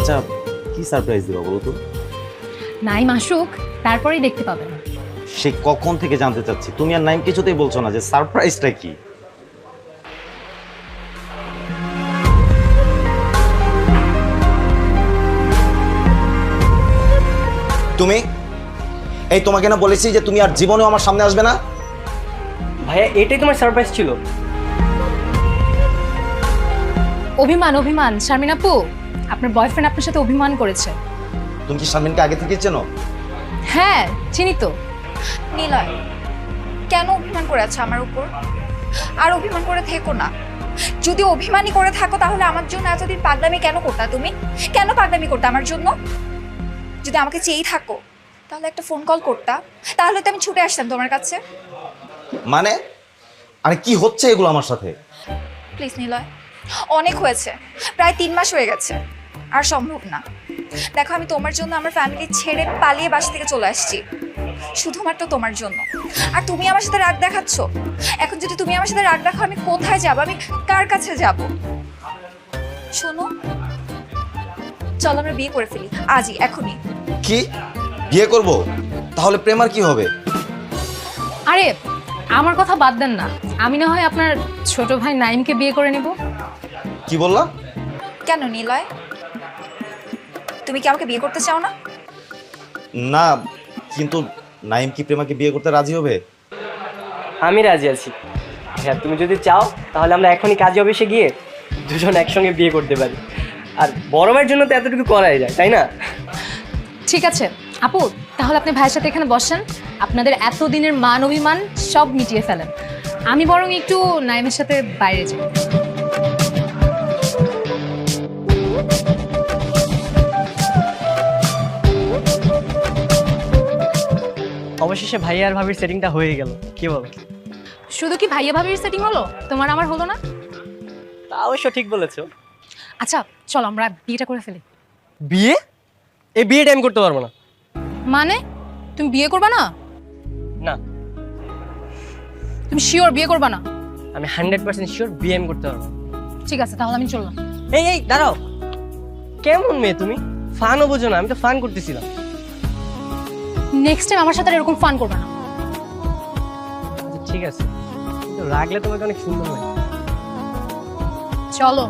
আচ্ছা কি সারপ্রাইজ দিবা বলো তো? নাইম আসুক, তারপরেই দেখতে পাবেন। সে কখন থেকে জানতে চাচ্ছি, তুমি আর নাইম কিছুতেই বলছো না যে সারপ্রাইজটা কি। তুমি এই তোমাকে না বলেছি যে তুমি আর জীবনেও আমার সামনে আসবে না। ভাইয়া এটাই তোমার সারপ্রাইজ ছিল? অভিমান অভিমান, শারমিন আপু, আপনার বয়ফ্রেন্ড আপনার সাথে অভিমান করেছে। তুমি কি শারমিনকে আগে থেকে চেনো? হ্যাঁ চিনি তো। নিলয়, কেন অভিমান করে আছো আমার উপর? আর অভিমান করে থেকো না। যদি অভিমানই করে থাকো তাহলে আমার জন্য এতদিন পাগলামি কেন করতা তুমি? কেন পাগলামি করতে আমার জন্য? যদি আমাকে চেয়েই থাকো তাহলে একটা ফোন কল করতা, তাহলে তো আমি ছুটে আসতাম তোমার কাছে। মানে আরে কি হচ্ছে এগুলো আমার সাথে? প্লিজ নিলয়, অনেক হয়েছে, প্রায় 3 মাস হয়ে গেছে, আর সম্ভব না। দেখো আমি তোমার জন্য আমার ফ্যামিলি ছেড়ে পালিয়ে বাসা থেকে চলে আসছি, শুধুমাত্র তোমার জন্য। আর তুমি আমার সাথে রাগ দেখাচ্ছ। এখন যদি তুমি আমার সাথে রাগ দেখাও আমি কোথায় যাব? আমি কার কাছে যাব? শোনো, চলো আমরা বিয়ে করে ফেলি আজই, এখনই। কি বিয়ে করব? তাহলে প্রেম আর কি হবে? আরে আমার কথা বাদ দেন না, আমি না হয় আপনার ছোট ভাই নাইমকে বিয়ে করে নেব। কি বললা? কেন নিলয়, তুমি কি আমাকে বিয়ে করতে চাও না? না, কিন্তু নাইম কি প্রেমাকে বিয়ে করতে রাজি হবে? আমি রাজি আছি। হ্যাঁ তুমি যদি চাও তাহলে আমরা এখনই কাজী অফিসে গিয়ে দুজন একসঙ্গে বিয়ে করতে পারি। আর বড় ভাইয়ের জন্য তো এতটুকু করাই যায়, তাই না? ঠিক আছে আপু, তাহলে আপনি ভাইয়ের সাথে এখানে বসেন, আপনাদের এতদিনের মান অভিমান সব মিটিয়ে ফেলেন। আমি বরং একটু নাইমের সাথে বাইরে যাই। অবশেষে ভাইয়া আর ভাবির সেটিংটা হয়ে গেল, কি বলো? শুধু কি ভাইয়া ভাবির সেটিং হলো, তোমার আমার হলো না? তা অবশ্য ঠিক বলেছো। আচ্ছা চলো আমরা বিয়েটা করে ফেলি। বিয়ে? এই বিয়েটা আমি করতে পারবো না। মানে তুমি বিয়ে করবা না? না, তুমি শিওর বিয়ে করবা না? আমি 100% শিওর বিয়ে আমি করতে পারবো না। ঠিক আছে তাহলে আমি চললাম। এই এই দাঁড়াও, কেমন মেয়ে তুমি? ফানও বোঝো না, আমি তো ফান করতেছিলাম। নেক্সট টাইম আমার সাথে আর এরকম ফান করবা না। আচ্ছা ঠিক আছে, কিন্তু রাগলে তোমাকে অনেক সুন্দর লাগে। চলো।